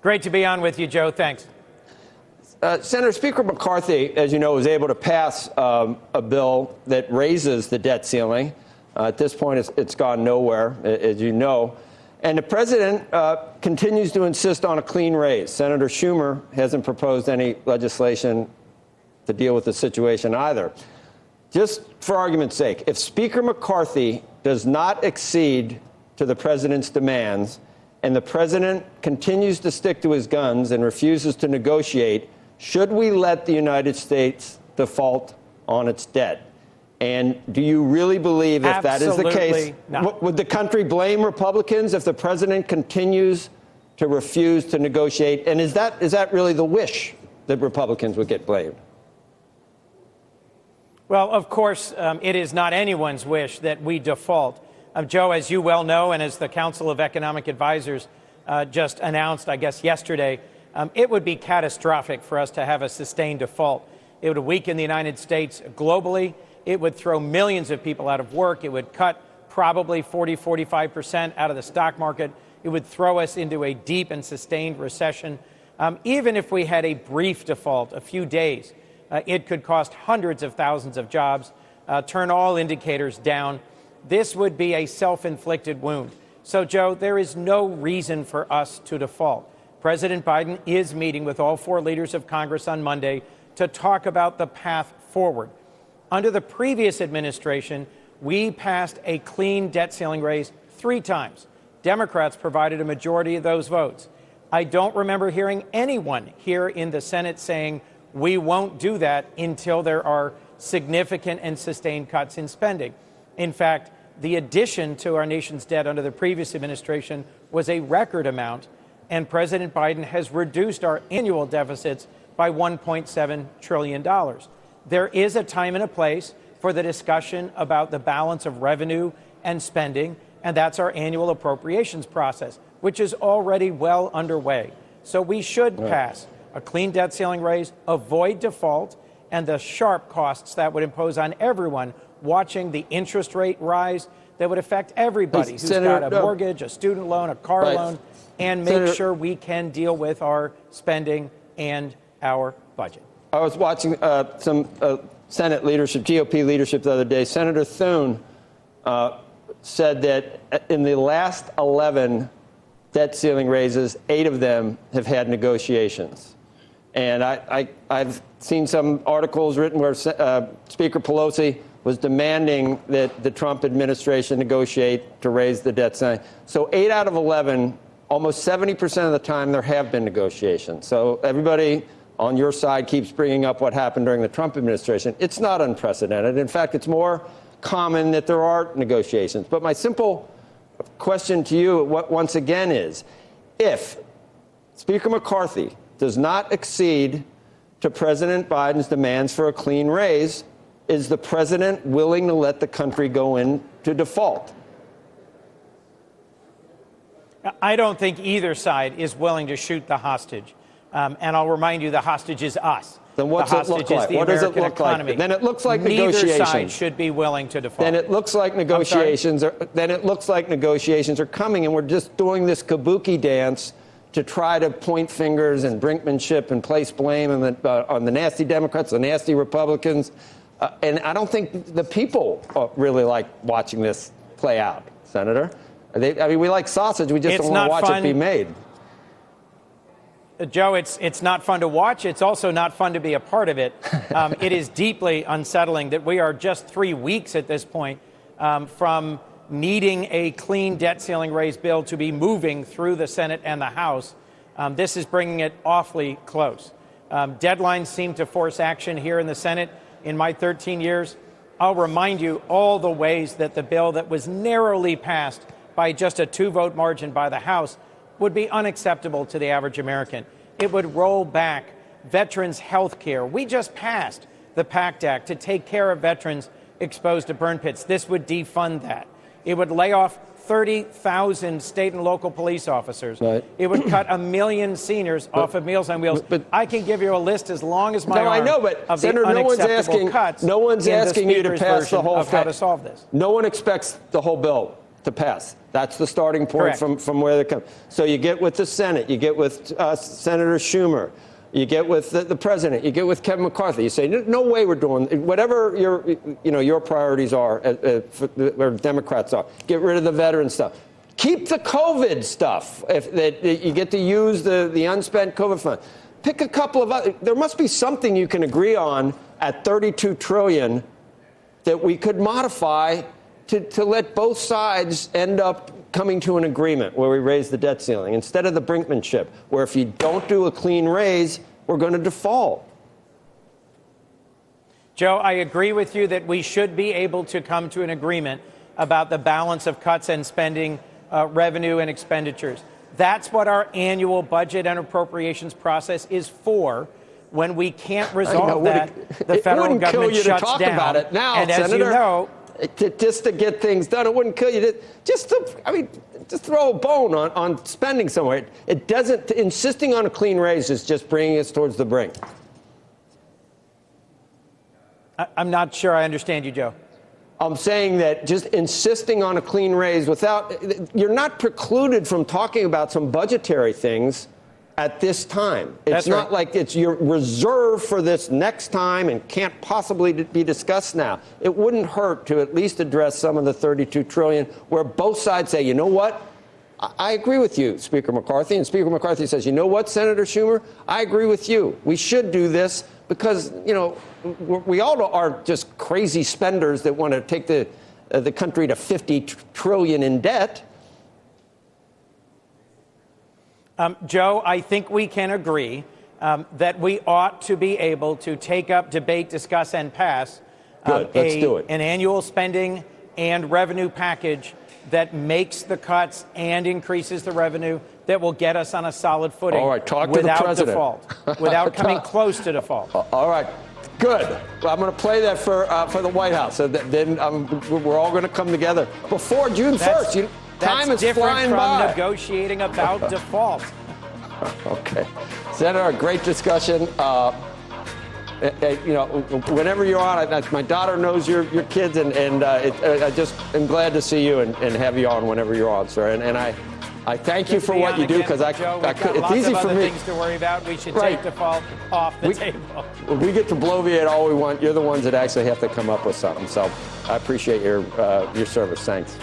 Great to be on with you, Joe. Thanks. Senator, Speaker McCarthy, as you know, was able to pass a bill that raises the debt ceiling. At this point, it's gone nowhere, as you know. And the president continues to insist on a clean raise. Senator Schumer hasn't proposed any legislation to deal with the situation either. Just for argument's sake, if Speaker McCarthy does not accede to the president's demands and the president continues to stick to his guns and refuses to negotiate, should we let the United States default on its debt? And do you really believe if that is the case, would the country blame Republicans if the president continues to refuse to negotiate? And is that really the wish that Republicans would get blamed? Well, of course, it is not anyone's wish that we default. Joe, as you well know, and as the Council of Economic Advisors just announced, I guess, yesterday, it would be catastrophic for us to have a sustained default. It would weaken the United States globally. It would throw millions of people out of work. It would cut probably 45% out of the stock market. It would throw us into a deep and sustained recession. Even if we had a brief default, a few days, it could cost hundreds of thousands of jobs, turn all indicators down. This would be a self-inflicted wound. So, Joe, there is no reason for us to default. President Biden is meeting with all four leaders of Congress on Monday to talk about the path forward. Under the previous administration, we passed a clean debt ceiling raise 3 times. Democrats provided a majority of those votes. I don't remember hearing anyone here in the Senate saying we won't do that until there are significant and sustained cuts in spending. In fact, the addition to our nation's debt under the previous administration was a record amount, and President Biden has reduced our annual deficits by $1.7 trillion. There is a time and a place for the discussion about the balance of revenue and spending, and that's our annual appropriations process, which is already well underway. So we should pass a clean debt ceiling raise, avoid default, and the sharp costs that would impose on everyone watching the interest rate rise that would affect everybody who's got a mortgage, a student loan, a car loan, and make sure we can deal with our spending and our budget. I was watching some Senate leadership, GOP leadership the other day. Senator Thune said that in the last 11 debt ceiling raises, 8 of them have had negotiations. And I've seen some articles written where Speaker Pelosi was demanding that the Trump administration negotiate to raise the debt ceiling. So 8 out of 11, almost 70% of the time, there have been negotiations. So everybody on your side keeps bringing up what happened during the Trump administration. It's not unprecedented. In fact, it's more common that there are negotiations. But my simple question to you, once again, is if Speaker McCarthy does not accede to President Biden's demands for a clean raise, is the president willing to let the country go into default? I don't think either side is willing to shoot the hostage. And I'll remind you, the hostage is us. Then what's it look like? What does it look like? Then it looks like negotiations. Neither side should be willing to default. Then it looks like negotiations. Then it looks like negotiations are coming, and we're just doing this kabuki dance to try to point fingers and brinkmanship and place blame on the nasty Democrats, the nasty Republicans. And I don't think the people really like watching this play out, Senator. I mean, we like sausage. We just don't want to watch it be made. Joe, it's not fun to watch. It's also not fun to be a part of it. It is deeply unsettling that we are just 3 weeks at this point from needing a clean debt ceiling raise bill to be moving through the Senate and the House. This is bringing it awfully close. Deadlines seem to force action here in the Senate. In my 13 years, I'll remind you all the ways that the bill that was narrowly passed by just a 2-vote margin by the House would be unacceptable to the average American. It would roll back veterans' health care. We just passed the PACT Act to take care of veterans exposed to burn pits. This would defund that. It would lay off 30,000 state and local police officers. Right. It would cut 1 million seniors off of Meals on Wheels. But I can give you a list as long as my arm. I know, but of Senator, the unacceptable cuts. No one's asking you to pass the whole thing. How to solve this. No one expects the whole bill to pass. That's the starting point from where they come. So you get with the Senate, you get with Senator Schumer, you get with the president, you get with Kevin McCarthy. You say, no way we're doing whatever your priorities are, or Democrats are. Get rid of the veteran stuff. Keep the COVID stuff. That you get to use the unspent COVID fund. Pick a couple of other. There must be something you can agree on at $32 trillion that we could modify to let both sides end up coming to an agreement where we raise the debt ceiling instead of the brinkmanship, where if you don't do a clean raise, we're going to default. Joe, I agree with you that we should be able to come to an agreement about the balance of cuts and spending, revenue and expenditures. That's what our annual budget and appropriations process is for. When we can't resolve that, the federal government shuts down. It wouldn't kill you to talk about it now, and Senator. As you know, just to get things done, it wouldn't kill you. Just throw a bone on spending somewhere. It doesn't. Insisting on a clean raise is just bringing us towards the brink. I'm not sure I understand you, Joe. I'm saying that just insisting on a clean raise you're not precluded from talking about some budgetary things at this time. It's not like it's your reserve for this next time and can't possibly be discussed now. It wouldn't hurt to at least address some of the $32 trillion where both sides say, you know what? I agree with you, Speaker McCarthy. And Speaker McCarthy says, you know what, Senator Schumer? I agree with you. We should do this because, we all are just crazy spenders that want to take the country to $50 trillion in debt. Joe, I think we can agree that we ought to be able to take up, debate, discuss, and pass Let's do it. An annual spending and revenue package that makes the cuts and increases the revenue that will get us on a solid footing. All right, talk to the president. Default, without coming close to default. All right, good. Well, I'm going to play that for the White House. So then we're all going to come together before June 1st. Time is flying by. That's different from negotiating about default. Okay. Senator, a great discussion. Whenever you're on, my daughter knows your kids, and I just am glad to see you and have you on whenever you're on, sir. And I thank you for what you do, because it's easy for me. Things to worry about. We should take default off the table. We get to bloviate all we want. You're the ones that actually have to come up with something. So I appreciate your service. Thanks.